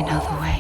I know the way.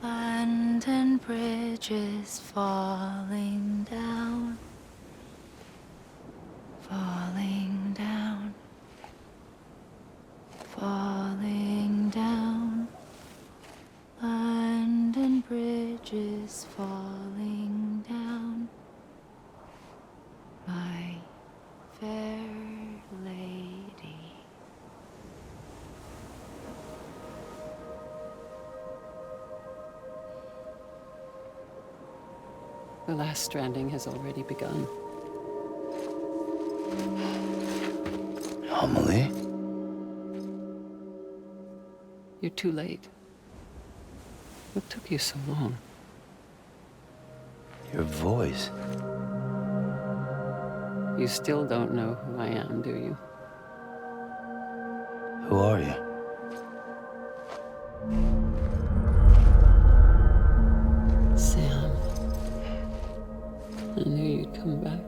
London Bridge is falling down, falling down, falling down. London Bridge is falling down, my fair lady. The last stranding has already begun. Amelie? You're too late. What took you so long? Your voice. You still don't know who I am, do you? Who are you? Sam. I knew you'd come back.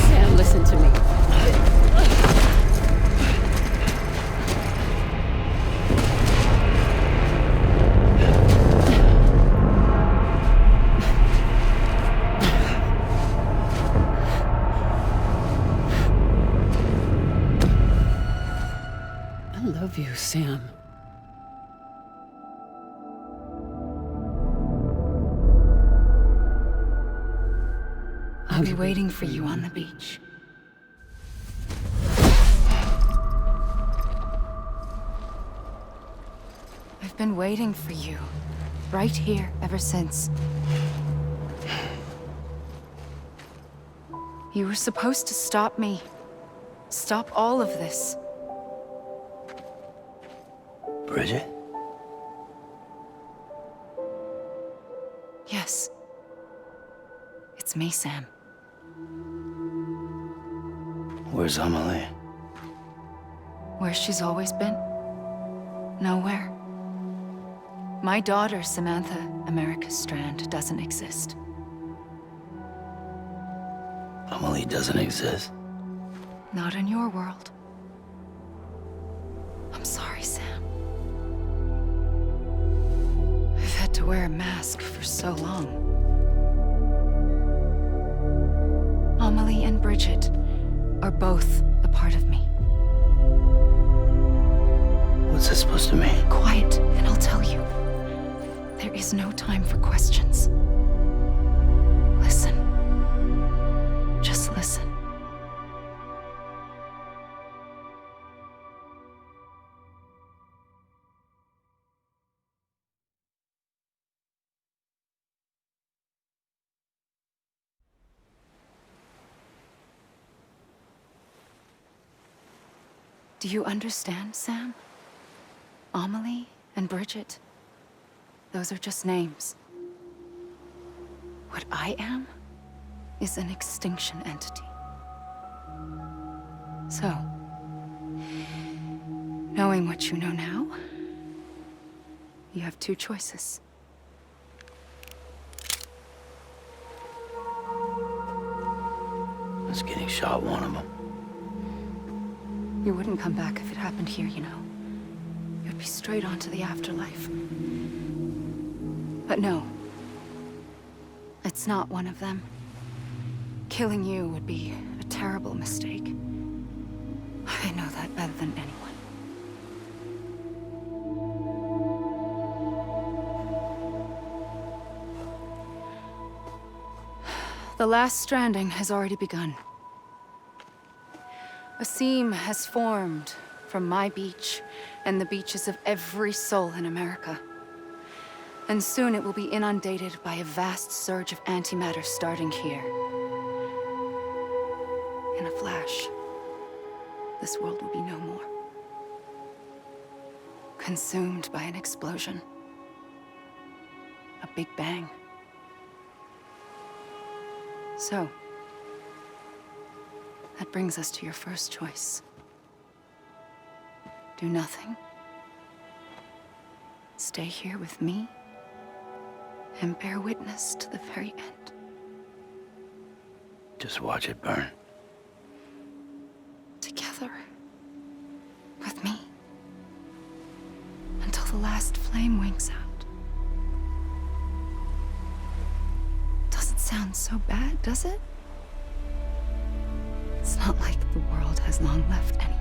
Sam, listen to me. I love you, Sam. I'll be waiting for you on the beach. I've been waiting for you, right here, ever since. You were supposed to stop me. Stop all of this. Bridget? Yes. It's me, Sam. Where's Amelie? Where she's always been. Nowhere. My daughter, Samantha America Strand, doesn't exist. Amelie doesn't exist. Not in your world. I'm sorry, Sam. I've had to wear a mask for so long. Amelie and Bridget are both a part of me. What's this supposed to mean? Quiet, and I'll tell you. There is no time for questions. Listen. Just listen. Do you understand, Sam? Amelie and Bridget, those are just names. What I am is an extinction entity. So, knowing what you know now, you have two choices. Is getting shot one of them? You wouldn't come back if it happened here, you know. You'd be straight on to the afterlife. But no. It's not one of them. Killing you would be a terrible mistake. I know that better than anyone. The last stranding has already begun. A seam has formed from my beach and the beaches of every soul in America. And soon it will be inundated by a vast surge of antimatter starting here. In a flash, this world will be no more. Consumed by an explosion. A big bang. So, that brings us to your first choice. Do nothing. Stay here with me and bear witness to the very end. Just watch it burn. Together. With me. Until the last flame winks out. Doesn't sound so bad, does it? It's not like the world has long left anyway.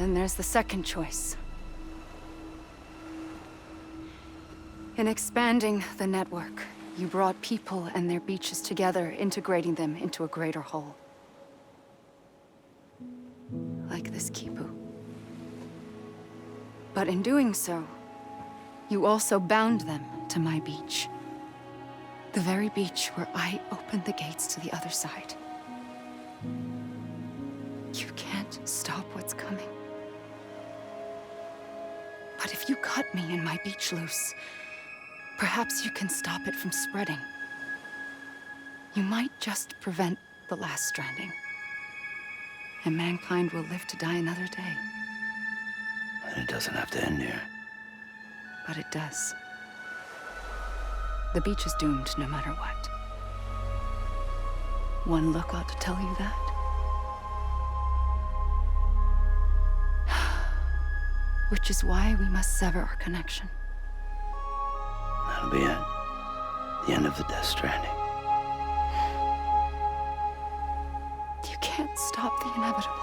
Then there's the second choice. In expanding the network, you brought people and their beaches together, integrating them into a greater whole. Like this Kipu. But in doing so, you also bound them to my beach. The very beach where I opened the gates to the other side. You can't stop what's coming. But if you cut me and my beach loose, perhaps you can stop it from spreading. You might just prevent the last stranding. And mankind will live to die another day. And it doesn't have to end here. But it does. The beach is doomed no matter what. One look ought to tell you that. Which is why we must sever our connection. That'll be it. The end of the Death Stranding. You can't stop the inevitable.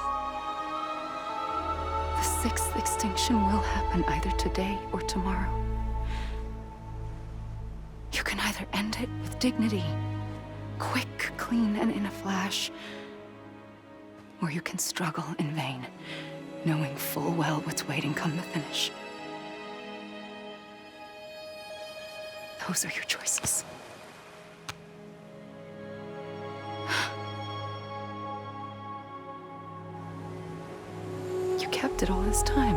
The sixth extinction will happen either today or tomorrow. You can either end it with dignity, quick, clean, and in a flash, or you can struggle in vain, knowing full well what's waiting come the finish. Those are your choices. You kept it all this time.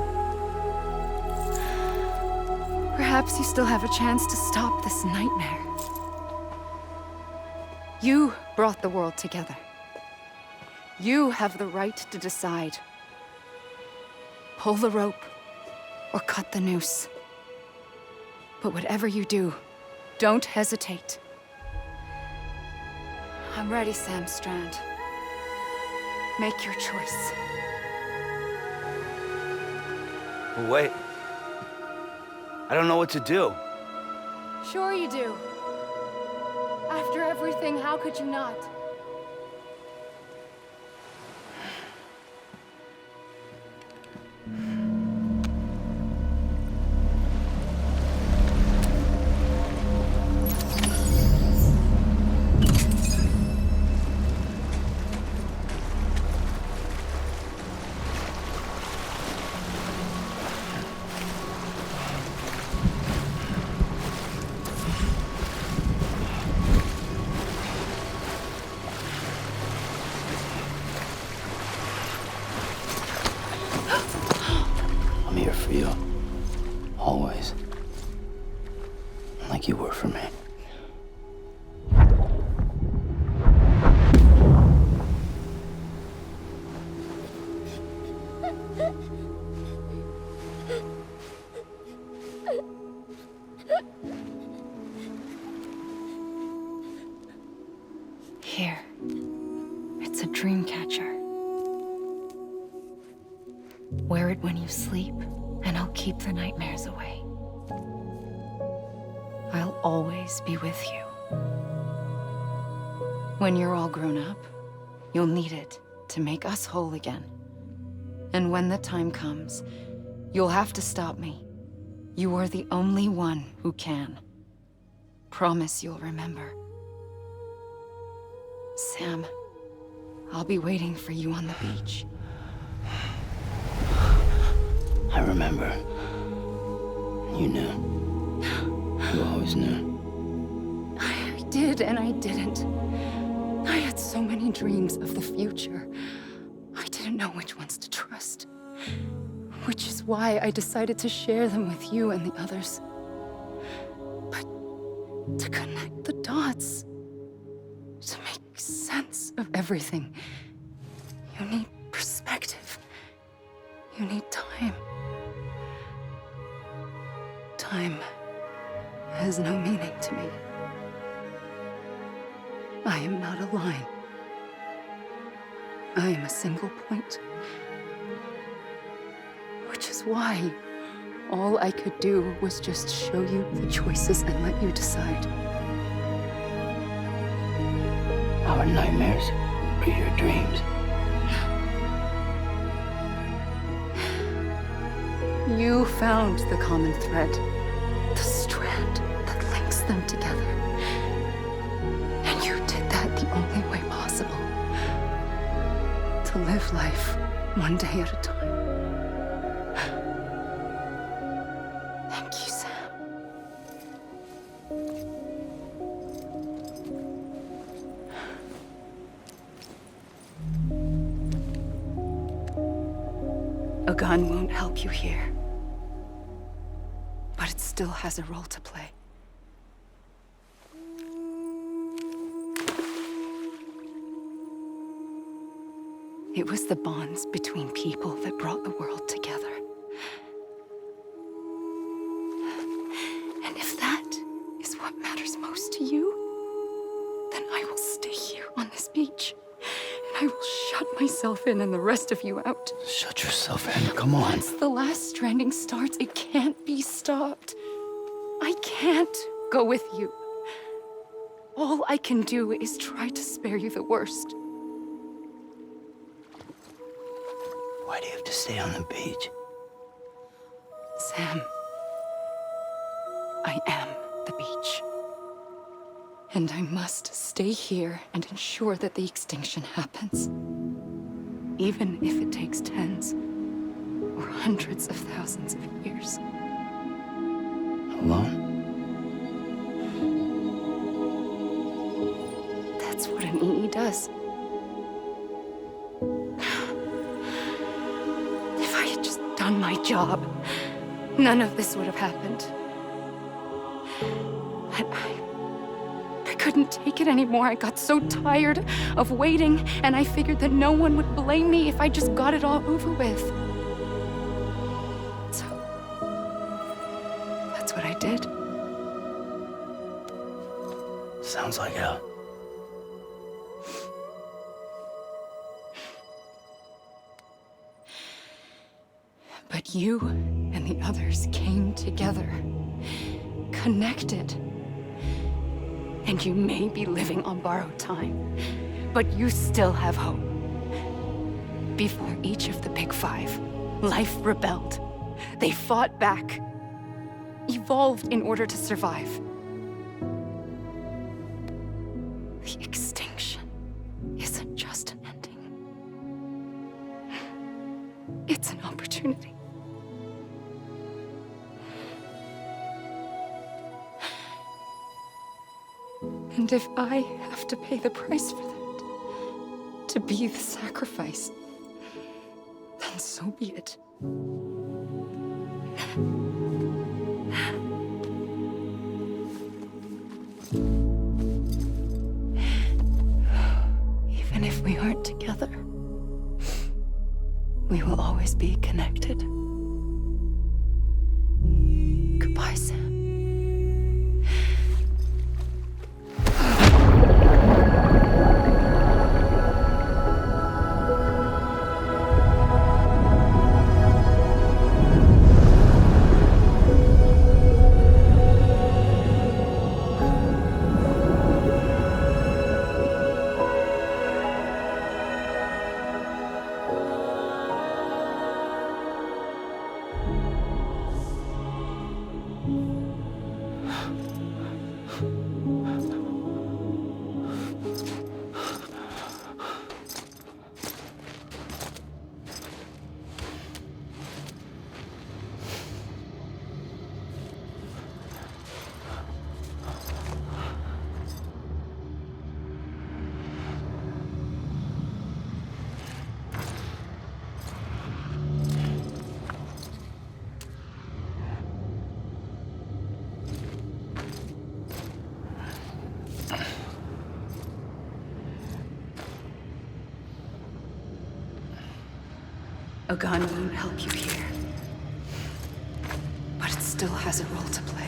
Perhaps you still have a chance to stop this nightmare. You brought the world together. You have the right to decide. Pull the rope or cut the noose. But whatever you do, don't hesitate. I'm ready, Sam Strand. Make your choice. Wait. I don't know what to do. Sure you do. After everything, how could you not? I'm here for you. Always. Like you were for me. Here. It's a dream catcher. Wear it when you sleep, and I'll keep the nightmares away. I'll always be with you. When you're all grown up, you'll need it to make us whole again. And when the time comes, you'll have to stop me. You are the only one who can. Promise you'll remember. Sam, I'll be waiting for you on the beach. I remember. You knew. You always knew. I did and I didn't. I had so many dreams of the future. I didn't know which ones to trust. Which is why I decided to share them with you and the others. But to connect the dots, to make sense of everything, you need perspective. You need time. Time has no meaning to me. I am not a line. I am a single point. Which is why all I could do was just show you the choices and let you decide. Our nightmares are your dreams. You found the common thread, the strand that links them together. And you did that the only way possible. To live life one day at a time. Thank you, Sam. A gun won't help you here. But it still has a role to play. It was the bonds between people that brought the world together. And if that is what matters most to you, then I will stay here on this beach. And I will shut myself in and the rest of you out. Shut yourself in. Come on. Once the last stranding starts, it can't be stopped. I can't go with you. All I can do is try to spare you the worst. Why do you have to stay on the beach? Sam, I am the beach. And I must stay here and ensure that the extinction happens. Even if it takes tens or hundreds of thousands of years. Alone? That's what an EE does. If I had just done my job, none of this would have happened. But I couldn't take it anymore. I got so tired of waiting, and I figured that no one would blame me if I just got it all over with. So, that's what I did. Sounds like hell. But you and the others came together, connected. And you may be living on borrowed time, but you still have hope. Before each of the Big Five, life rebelled. They fought back, evolved in order to survive. The extinction isn't just an ending. It's an opportunity. And if I have to pay the price for that, to be the sacrifice, then so be it. Even if we aren't together, we will always be connected. Goodbye, Sam. A gun won't help you here, but it still has a role to play.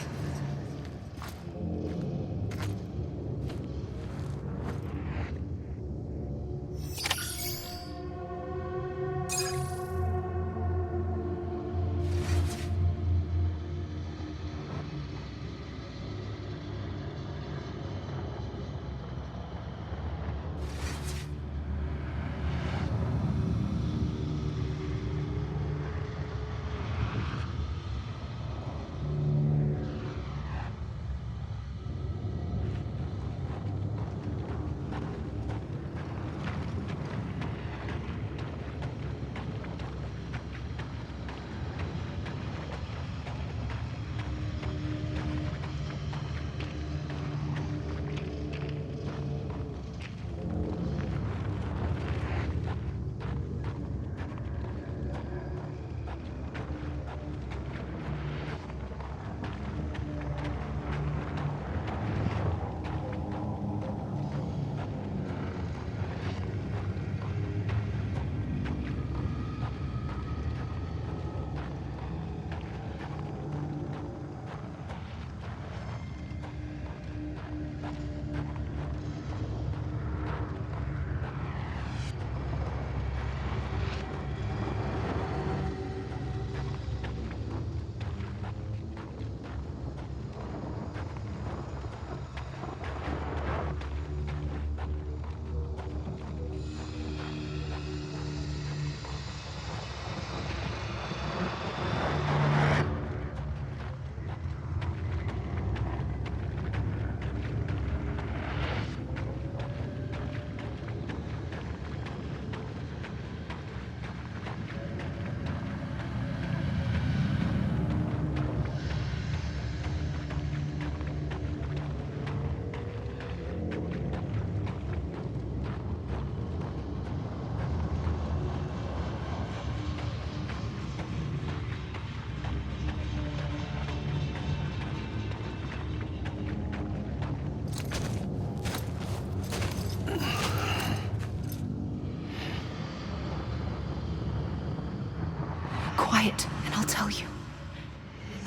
quiet, and I'll tell you.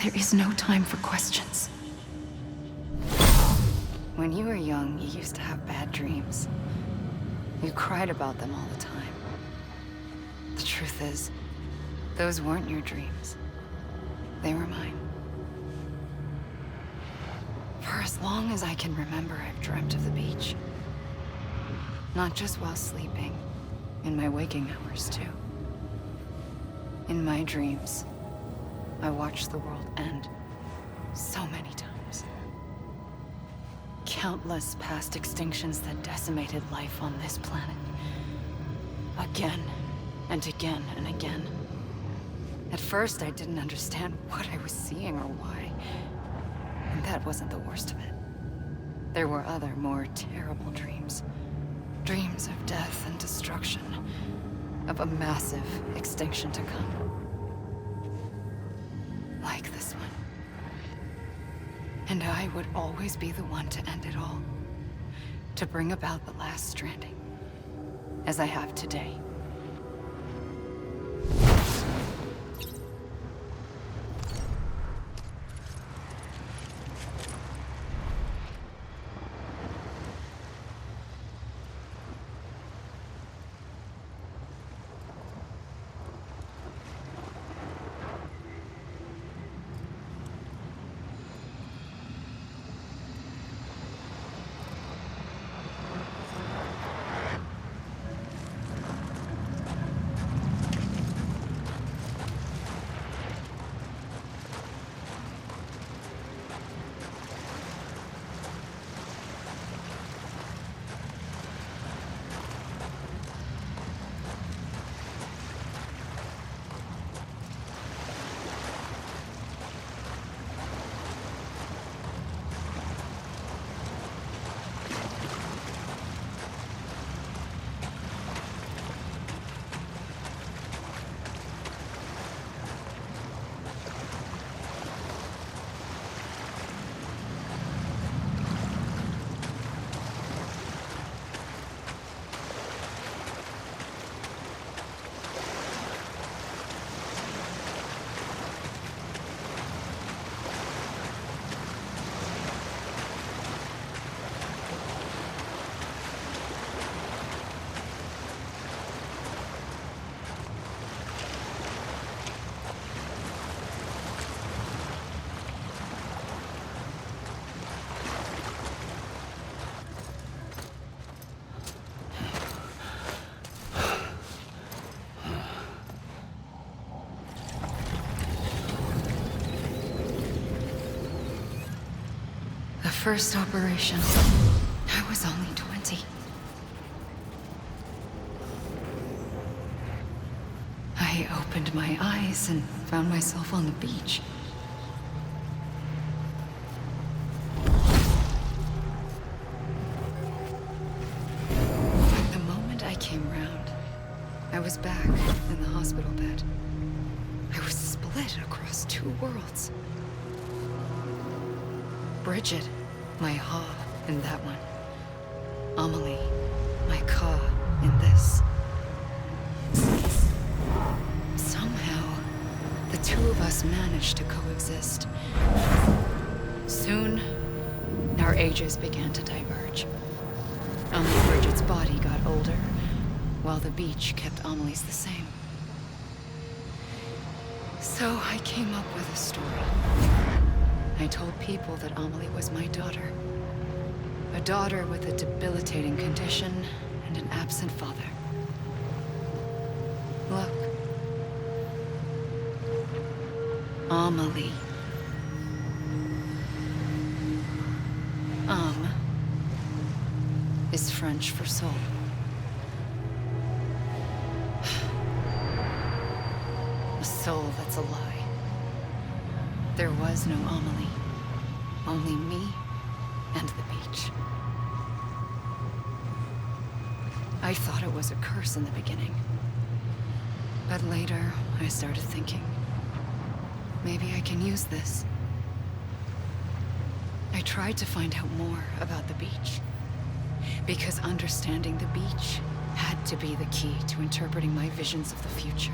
There is no time for questions. When you were young, you used to have bad dreams. You cried about them all the time. The truth is, those weren't your dreams. They were mine. For as long as I can remember, I've dreamt of the beach. Not just while sleeping, in my waking hours too. In my dreams, I watched the world end so many times. Countless past extinctions that decimated life on this planet. Again, and again, and again. At first, I didn't understand what I was seeing or why. And that wasn't the worst of it. There were other, more terrible dreams. Dreams of death and destruction. Of a massive extinction to come. Like this one. And I would always be the one to end it all. To bring about the last stranding. As I have today. First operation. I was only 20. I opened my eyes and found myself on the beach. The moment I came round, I was back in the hospital bed. I was split across two worlds. Bridget. My Ha in that one. Amelie, my Ka in this. Somehow, the two of us managed to coexist. Soon, our ages began to diverge. Only Bridget's body got older, while the beach kept Amelie's the same. So I came up with a story. I told people that Amelie was my daughter. A daughter with a debilitating condition and an absent father. Look. Amelie. Is French for soul. A soul that's a lie. There was no Amelie. Only me and the beach. I thought it was a curse in the beginning. But later, I started thinking, maybe I can use this. I tried to find out more about the beach. Because understanding the beach had to be the key to interpreting my visions of the future.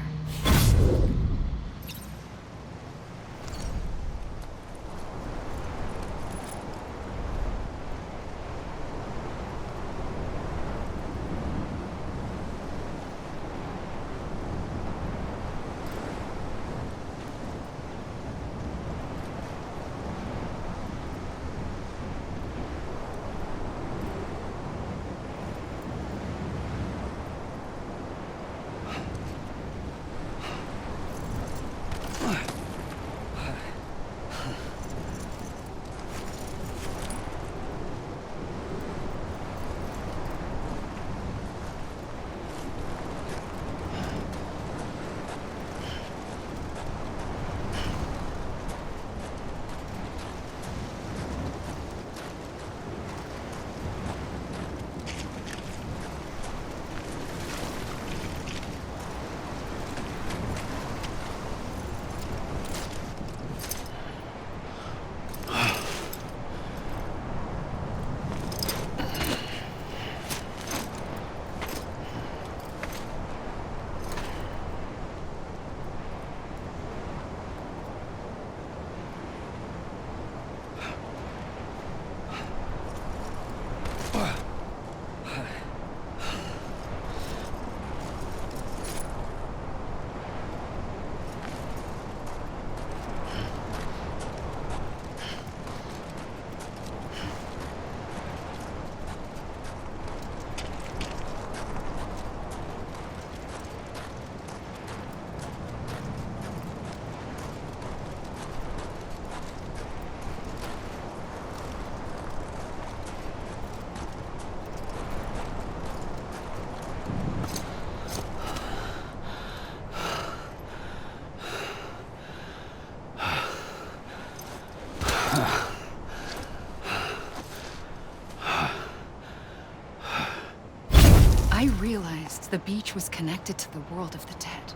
I realized the beach was connected to the world of the dead,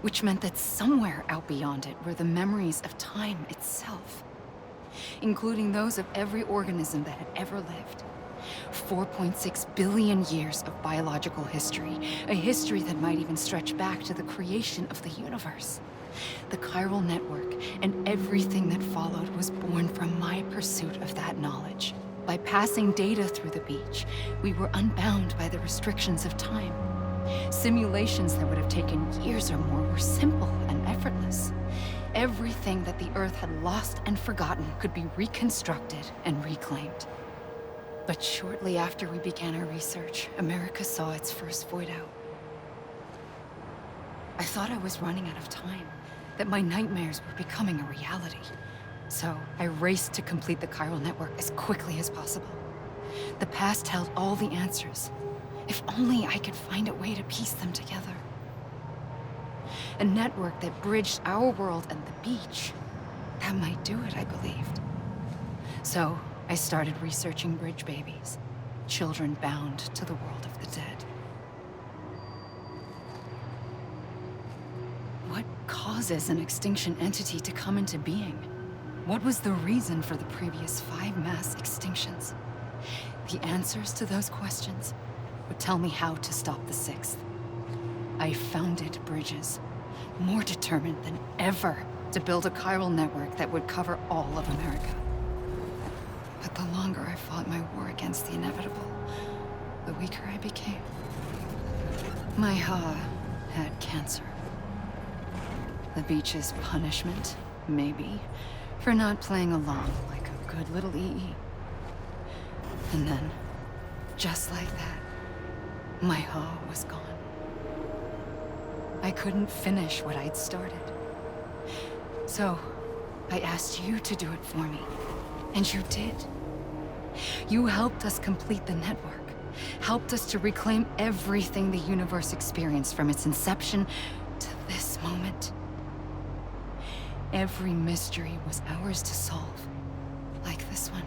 which meant that somewhere out beyond it were the memories of time itself, including those of every organism that had ever lived. 4.6 billion years of biological history, a history that might even stretch back to the creation of the universe. The chiral network and everything that followed was born from my pursuit of that knowledge. By passing data through the beach, we were unbound by the restrictions of time. Simulations that would have taken years or more were simple and effortless. Everything that the Earth had lost and forgotten could be reconstructed and reclaimed. But shortly after we began our research, America saw its first void out. I thought I was running out of time, that my nightmares were becoming a reality. So I raced to complete the chiral network as quickly as possible. The past held all the answers. If only I could find a way to piece them together. A network that bridged our world and the beach. That might do it, I believed. So I started researching bridge babies, children bound to the world of the dead. What causes an extinction entity to come into being? What was the reason for the previous 5 mass extinctions? The answers to those questions would tell me how to stop the 6th. I founded bridges, more determined than ever to build a chiral network that would cover all of America. But the longer I fought my war against the inevitable, the weaker I became. My Ha had cancer. The beach's punishment, maybe, for not playing along like a good little EE. And then, just like that, my Ha was gone. I couldn't finish what I'd started. So, I asked you to do it for me, and you did. You helped us complete the network, helped us to reclaim everything the universe experienced from its inception to this moment. Every mystery was ours to solve, like this one.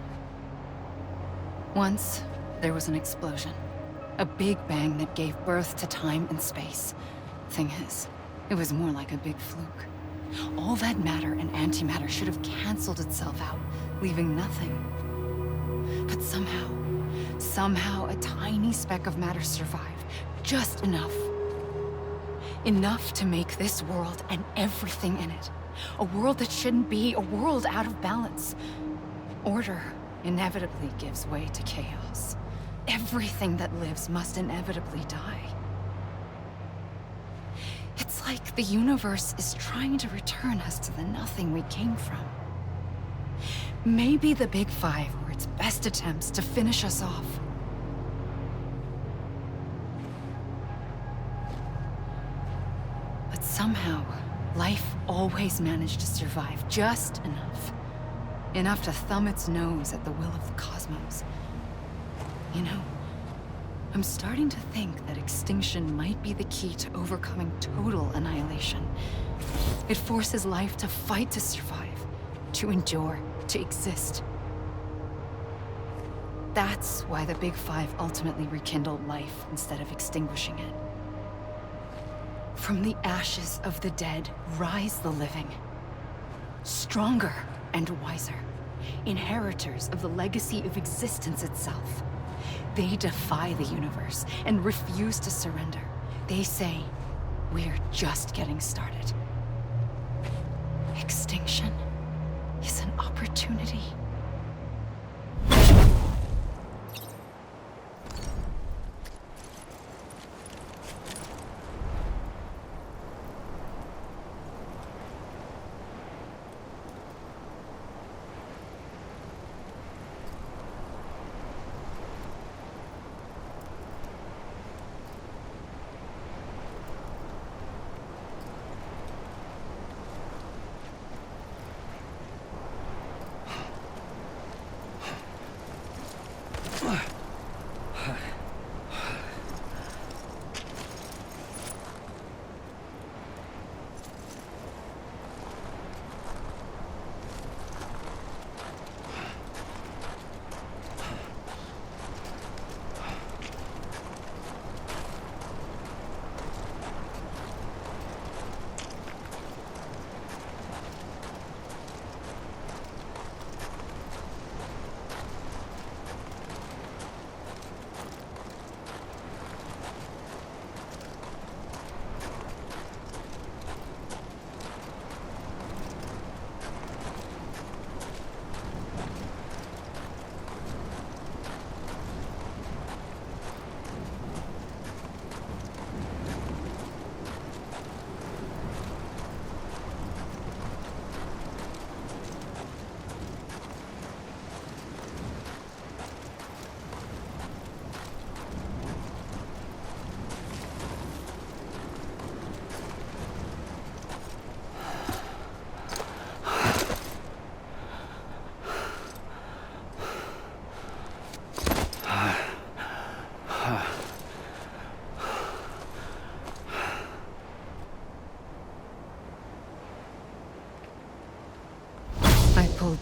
Once, there was an explosion. A big bang that gave birth to time and space. Thing is, it was more like a big fluke. All that matter and antimatter should have canceled itself out, leaving nothing. But somehow a tiny speck of matter survived. Just enough. Enough to make this world and everything in it. A world that shouldn't be, a world out of balance. Order inevitably gives way to chaos. Everything that lives must inevitably die. It's like the universe is trying to return us to the nothing we came from. Maybe the Big Five were its best attempts to finish us off. But somehow, life always managed to survive just enough. Enough to thumb its nose at the will of the cosmos. You know, I'm starting to think that extinction might be the key to overcoming total annihilation. It forces life to fight to survive, to endure, to exist. That's why the Big Five ultimately rekindled life instead of extinguishing it. From the ashes of the dead rise the living. Stronger and wiser. Inheritors of the legacy of existence itself. They defy the universe and refuse to surrender. They say, we're just getting started. Extinction is an opportunity.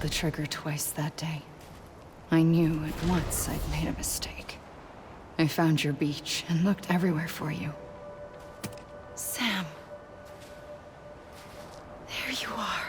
the trigger twice that day. I knew at once I'd made a mistake. I found your beach and looked everywhere for you. Sam. There you are.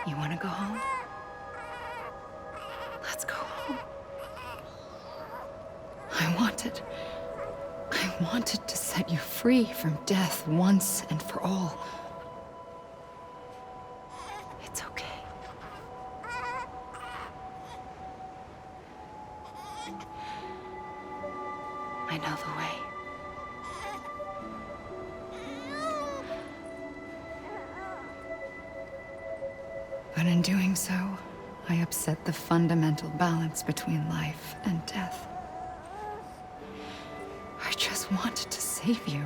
You want to go home? Let's go home. I wanted to set you free from death once and for all. It's okay. I know the way. But in doing so, I upset the fundamental balance between life and death. I just wanted to save you.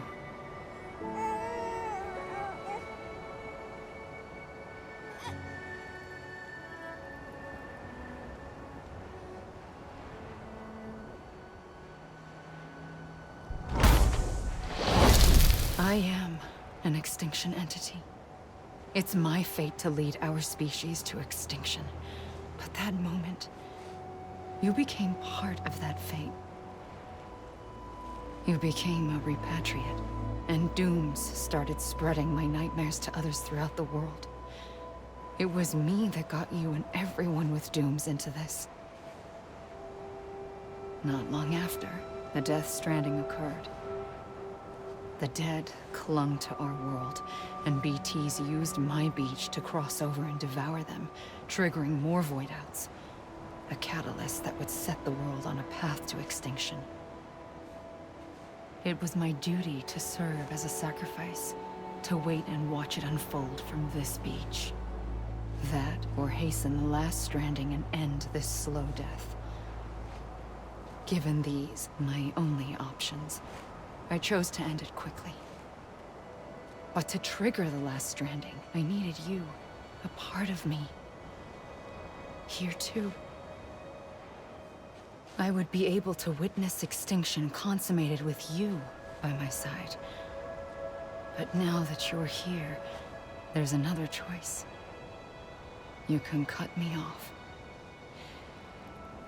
I am an extinction entity. It's my fate to lead our species to extinction. But that moment, you became part of that fate. You became a repatriate, and dooms started spreading my nightmares to others throughout the world. It was me that got you and everyone with dooms into this. Not long after, the death stranding occurred. The dead clung to our world, and BTs used my beach to cross over and devour them, triggering more void outs. A catalyst that would set the world on a path to extinction. It was my duty to serve as a sacrifice, to wait and watch it unfold from this beach. That, or hasten the last stranding and end this slow death. Given these, my only options, I chose to end it quickly. But to trigger the last stranding, I needed you, a part of me. Here too. I would be able to witness extinction consummated with you by my side. But now that you're here, there's another choice. You can cut me off.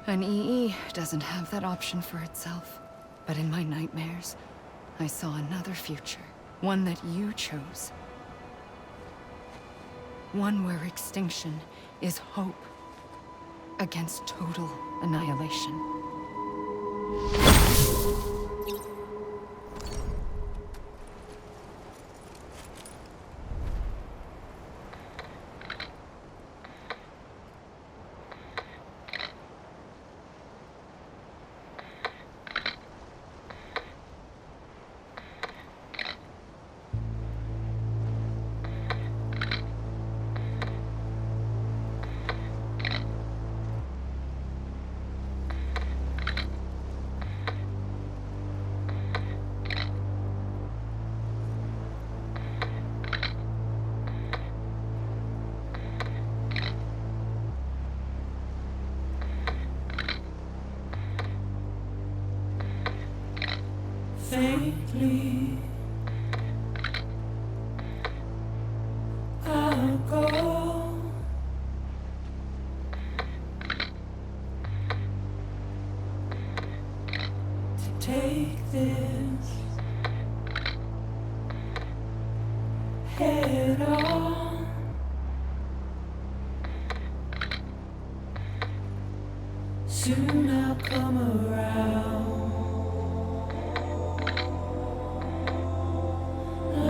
An EE doesn't have that option for itself. But in my nightmares, I saw another future. One that you chose. One where extinction is hope against total annihilation. Faintly, I'll go. To take this head on. Soon I'll come around.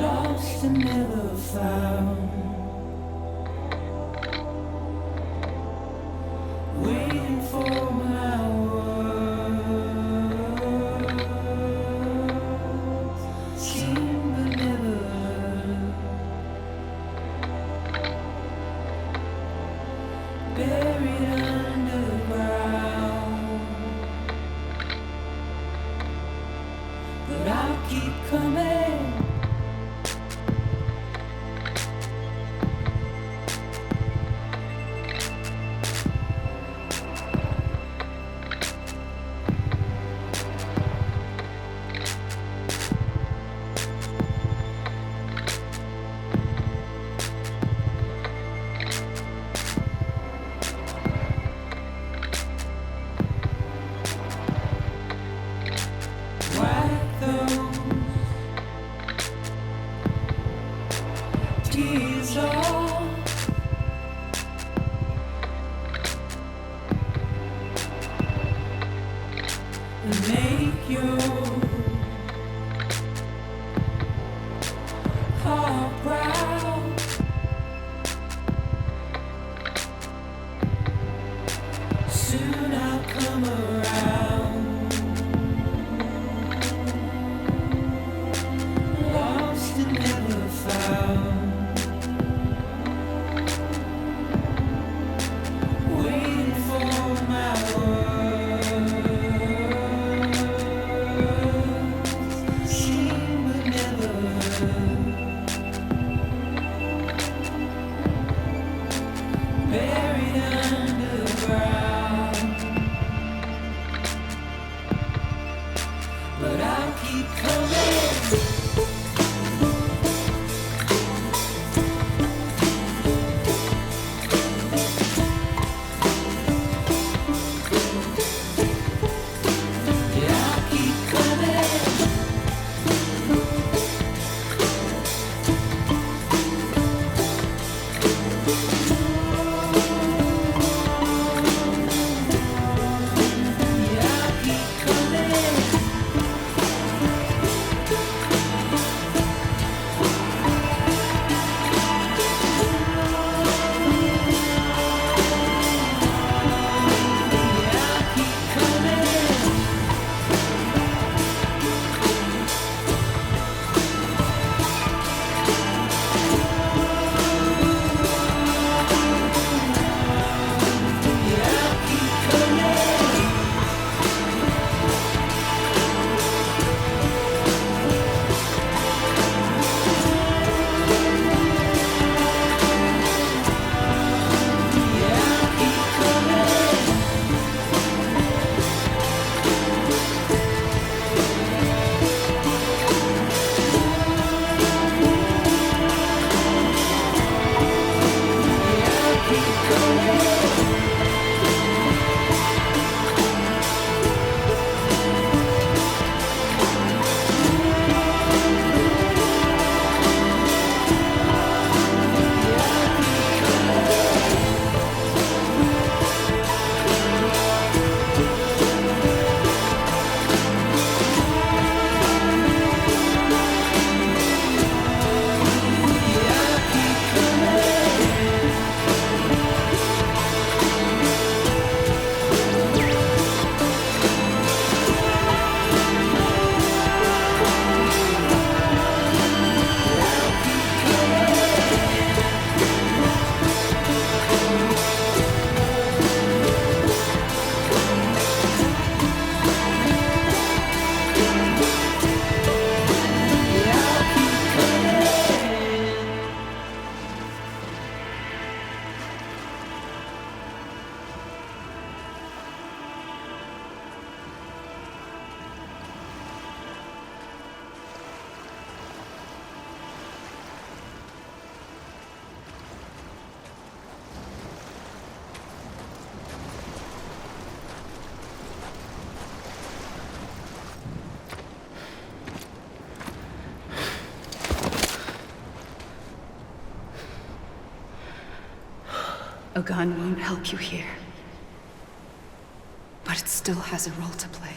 Lost and never found, waiting for tears off. And make your heart proud. Soon I'll come around. Lost and never found. Waiting for my words. Seen but never heard. Buried underground. But I'll keep coming. Yeah, I'll keep coming. Yeah, I'll keep coming. Yeah, I'll keep coming. Yeah, I'll keep coming. Yeah, I'll keep coming. Yeah, I'll keep coming. Yeah, I'll keep coming. Yeah, I'll keep coming. A gun won't help you here. But it still has a role to play.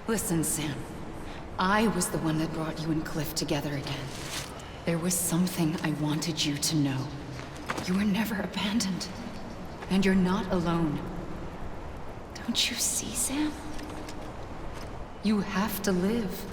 Listen, Sam. I was the one that brought you and Cliff together again. There was something I wanted you to know. You were never abandoned. And you're not alone. Don't you see, Sam? You have to live.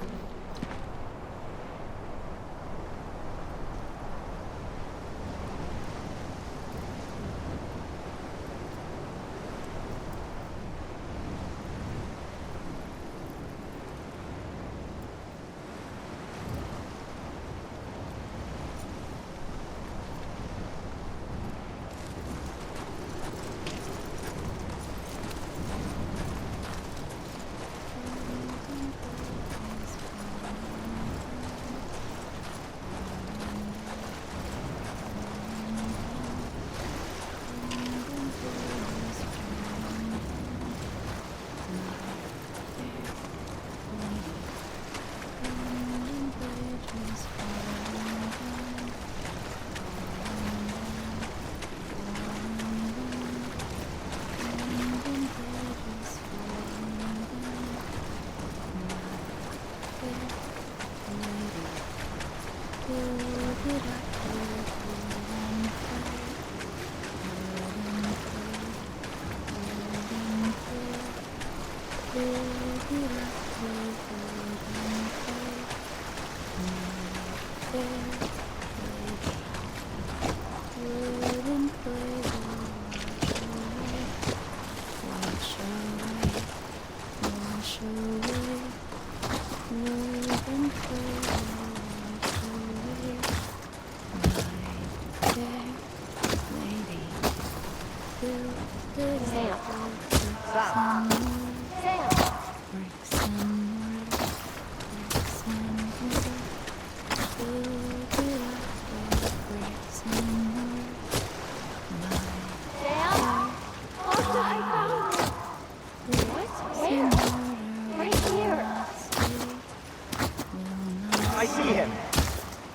I see him.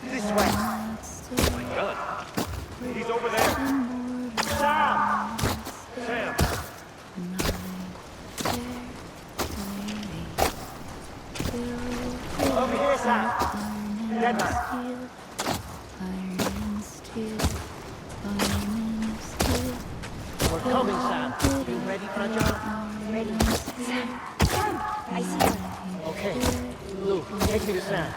This way. Oh my god. He's over there. Sam! Sam! Over here, Sam. Dead man. We're coming, Sam. You ready, Fragile? Ready. Sam! Sam! I see him. Okay. Lou, take me to Sam.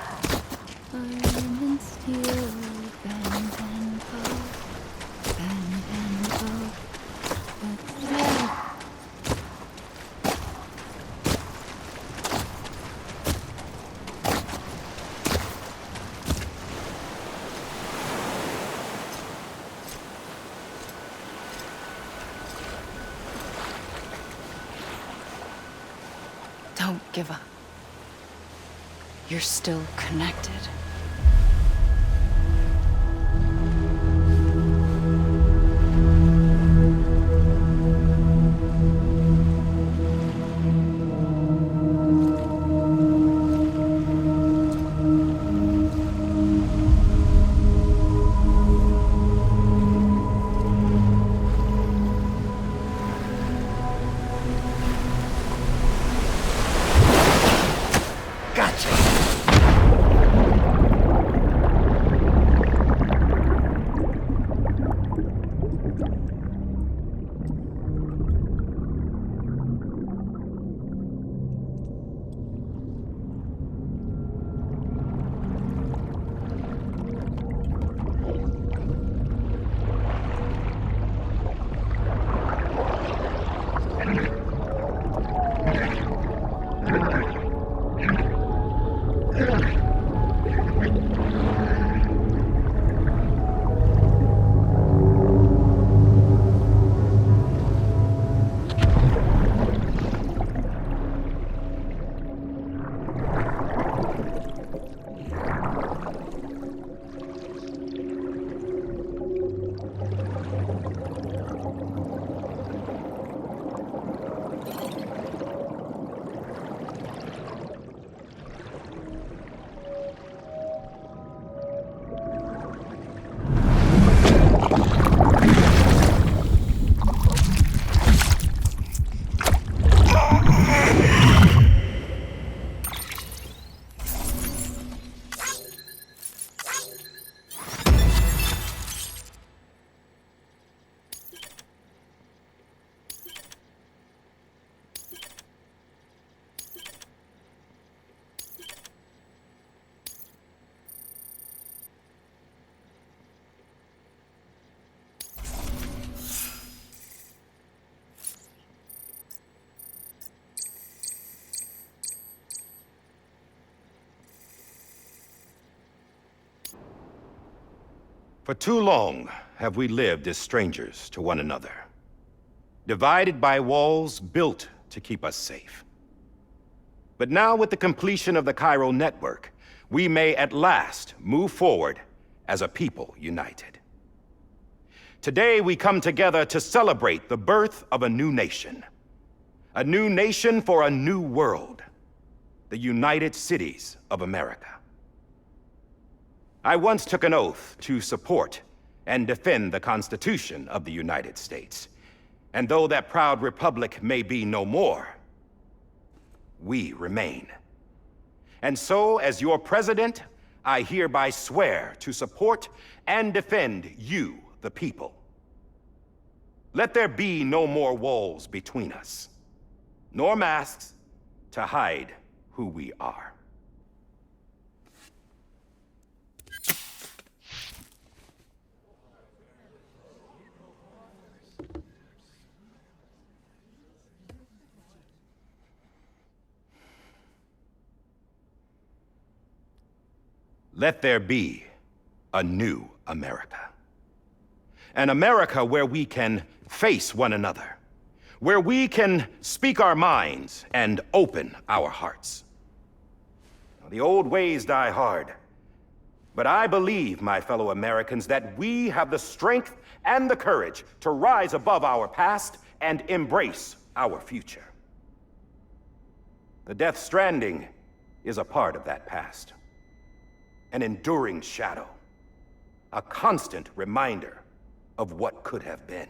Don't give up. You're still connected. For too long have we lived as strangers to one another, divided by walls built to keep us safe. But now, with the completion of the Cairo network, we may at last move forward as a people united. Today, we come together to celebrate the birth of a new nation for a new world, the United Cities of America. I once took an oath to support and defend the Constitution of the United States. And though that proud republic may be no more, we remain. And so, as your president, I hereby swear to support and defend you, the people. Let there be no more walls between us, nor masks to hide who we are. Let there be a new America. An America where we can face one another, where we can speak our minds and open our hearts. Now, the old ways die hard, but I believe, my fellow Americans, that we have the strength and the courage to rise above our past and embrace our future. The Death Stranding is a part of that past. An enduring shadow, a constant reminder of what could have been.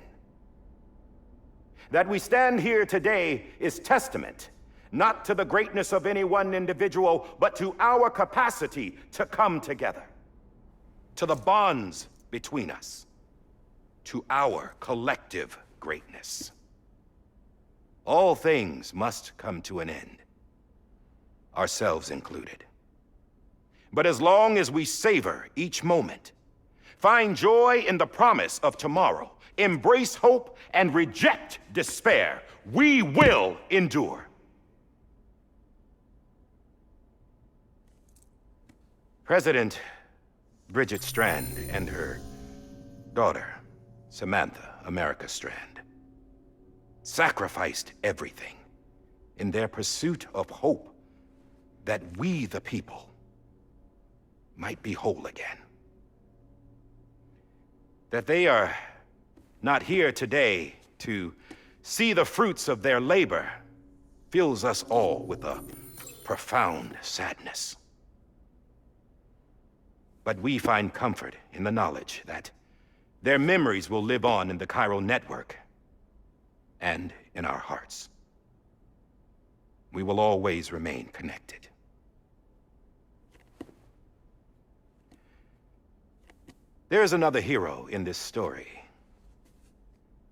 That we stand here today is testament, not to the greatness of any one individual, but to our capacity to come together, to the bonds between us, to our collective greatness. All things must come to an end, ourselves included. But as long as we savor each moment, find joy in the promise of tomorrow, embrace hope, and reject despair, we will endure. President Bridget Strand and her daughter, Samantha America Strand, sacrificed everything in their pursuit of hope that we, the people, might be whole again. That they are not here today to see the fruits of their labor fills us all with a profound sadness. But we find comfort in the knowledge that their memories will live on in the chiral network and in our hearts. We will always remain connected. There's another hero in this story.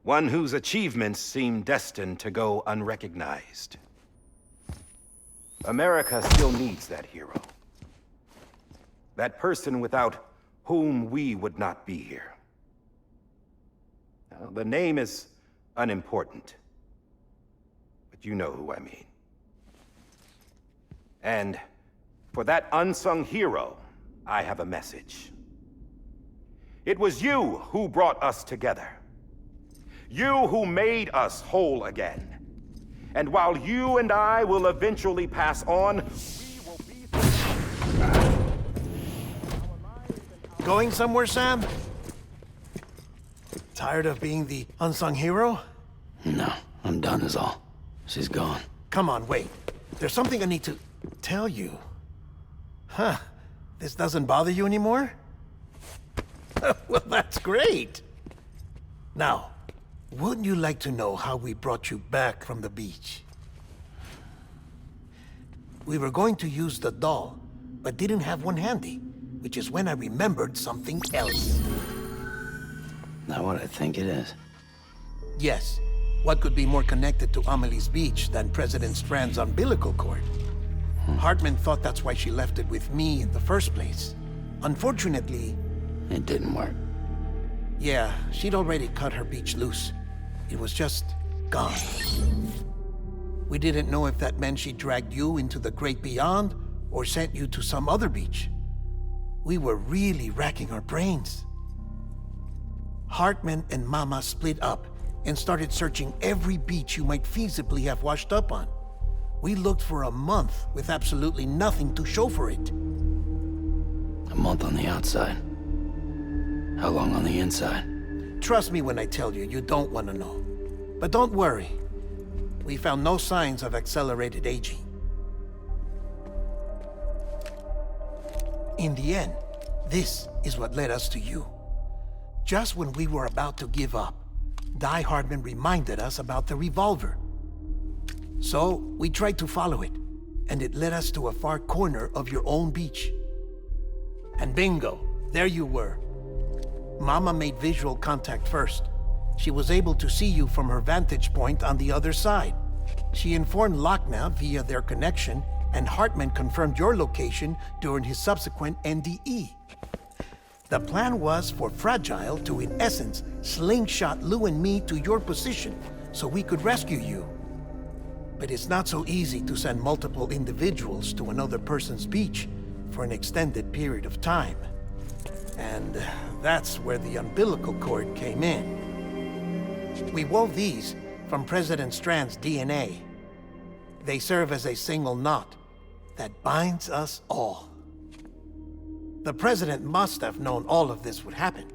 One whose achievements seem destined to go unrecognized. America still needs that hero. That person without whom we would not be here. Now, the name is unimportant, but you know who I mean. And for that unsung hero, I have a message. It was you who brought us together. You who made us whole again. And while you and I will eventually pass on, we will be... Going somewhere, Sam? Tired of being the unsung hero? No, I'm done is all. She's gone. Come on, wait. There's something I need to tell you. Huh. This doesn't bother you anymore? Well, that's great. Now, wouldn't you like to know how we brought you back from the beach? We were going to use the doll, but didn't have one handy, which is when I remembered something else. Not what I think it is. Yes. What could be more connected to Amelie's beach than President Strand's umbilical cord? Hartman thought that's why she left it with me in the first place. Unfortunately... It didn't work. Yeah, she'd already cut her beach loose. It was just gone. We didn't know if that meant she dragged you into the great beyond or sent you to some other beach. We were really racking our brains. Hartman and Mama split up and started searching every beach you might feasibly have washed up on. We looked for a month with absolutely nothing to show for it. A month on the outside. How long on the inside? Trust me when I tell you, you don't want to know. But don't worry. We found no signs of accelerated aging. In the end, this is what led us to you. Just when we were about to give up, Die Hardman reminded us about the revolver. So, we tried to follow it, and it led us to a far corner of your own beach. And bingo, there you were. Mama made visual contact first. She was able to see you from her vantage point on the other side. She informed Lochna via their connection, and Hartman confirmed your location during his subsequent NDE. The plan was for Fragile to, in essence, slingshot Lou and me to your position so we could rescue you. But it's not so easy to send multiple individuals to another person's beach for an extended period of time. And that's where the umbilical cord came in. We wove these from President Strand's DNA. They serve as a single knot that binds us all. The President must have known all of this would happen.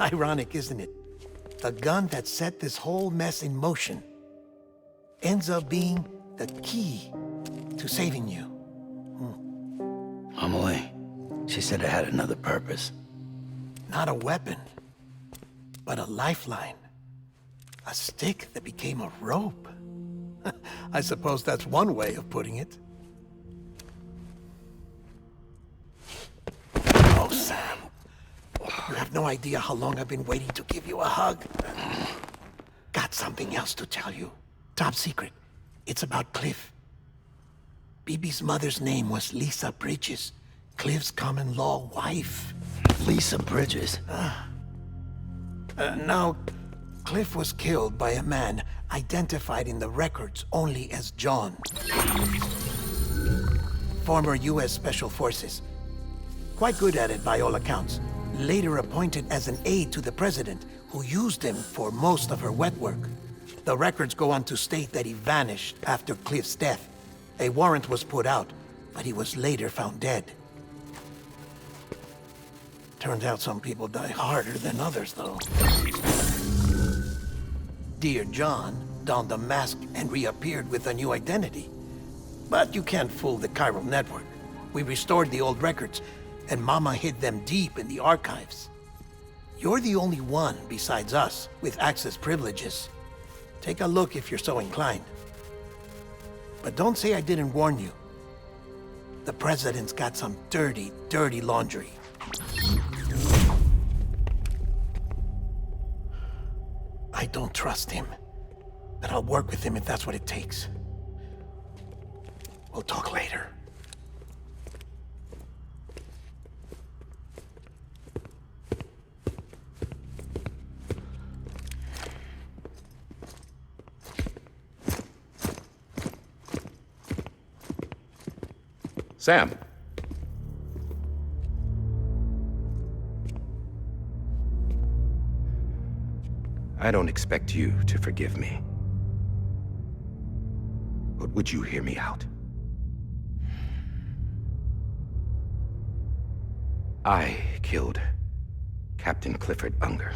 Ironic, isn't it? The gun that set this whole mess in motion ends up being the key to saving you. Amelie, she said it had another purpose. Not a weapon, but a lifeline. A stick that became a rope. I suppose that's one way of putting it. Oh, Sam. You have no idea how long I've been waiting to give you a hug. Got something else to tell you. Top secret. It's about Cliff. Bibi's mother's name was Lisa Bridges, Cliff's common-law wife. Lisa Bridges? Now, Cliff was killed by a man identified in the records only as John. Former U.S. Special Forces. Quite good at it by all accounts. Later appointed as an aide to the president, who used him for most of her wet work. The records go on to state that he vanished after Cliff's death. A warrant was put out, but he was later found dead. Turns out some people die harder than others, though. Dear John donned a mask and reappeared with a new identity. But you can't fool the chiral network. We restored the old records, and Mama hid them deep in the archives. You're the only one besides us with access privileges. Take a look if you're so inclined. But don't say I didn't warn you. The president's got some dirty, dirty laundry. I don't trust him, but I'll work with him if that's what it takes. We'll talk later. Sam. I don't expect you to forgive me. But would you hear me out? I killed Captain Clifford Unger.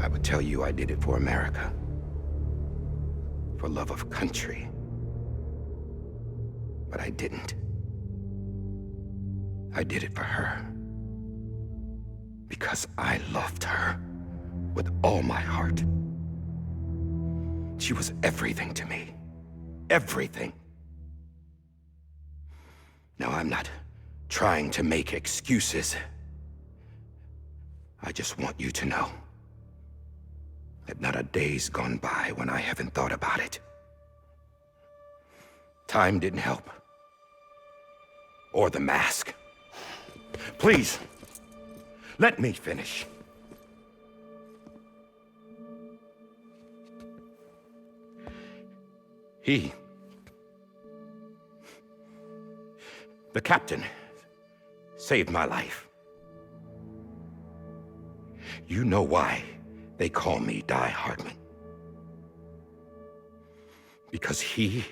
I would tell you I did it for America. For love of country. But I didn't. I did it for her. Because I loved her with all my heart. She was everything to me. Everything. Now, I'm not trying to make excuses. I just want you to know that not a day's gone by when I haven't thought about it. Time didn't help. Or the mask. Please, let me finish. The captain, saved my life. You know why they call me Die Hartman. Because he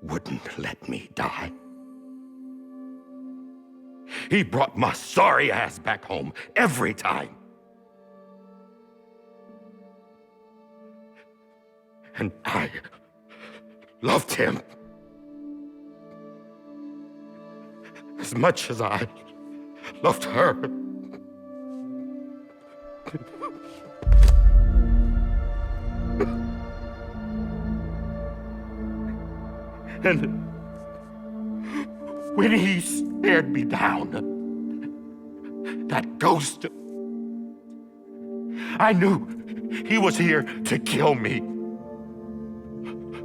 wouldn't let me die. He brought my sorry ass back home every time. And I loved him as much as I loved her. when he stared me down, that ghost, I knew he was here to kill me,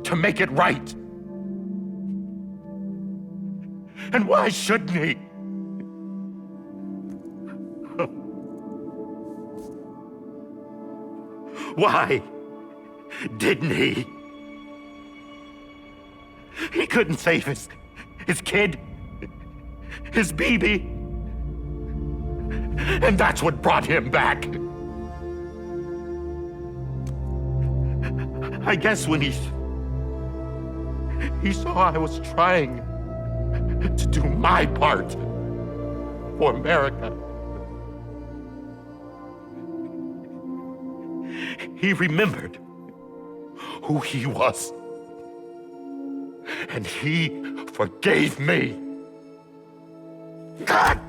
to make it right. And why shouldn't he? Why didn't he? He couldn't save his kid, his baby. And that's what brought him back. I guess when he saw I was trying to do my part for America, he remembered who he was. And he forgave me. God!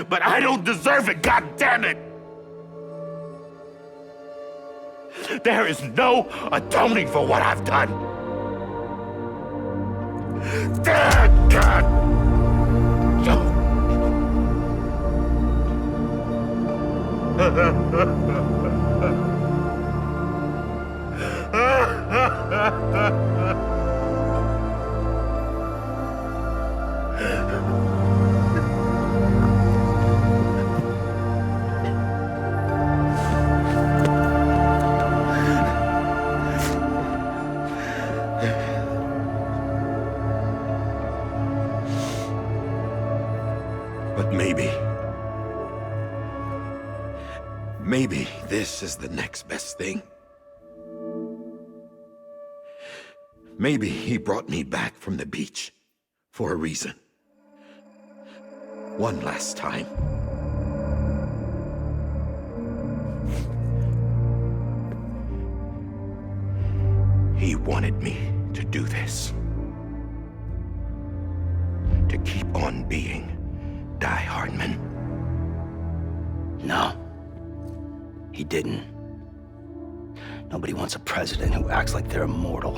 But I don't deserve it, God damn it! There is no atoning for what I've done. God! But maybe this is the next best thing. Maybe he brought me back from the beach for a reason. One last time. He wanted me to do this. To keep on being Die Hardman. No. He didn't. Nobody wants a president who acts like they're immortal.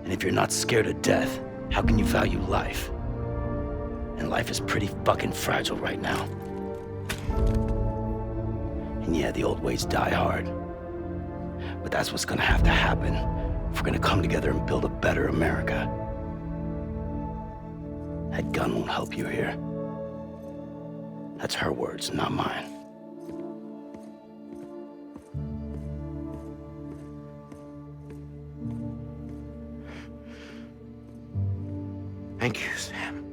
And if you're not scared of death, how can you value life? And life is pretty fucking fragile right now. And yeah, the old ways die hard. But that's what's gonna have to happen if we're gonna come together and build a better America. That gun won't help you here. That's her words, not mine. Thank you, Sam.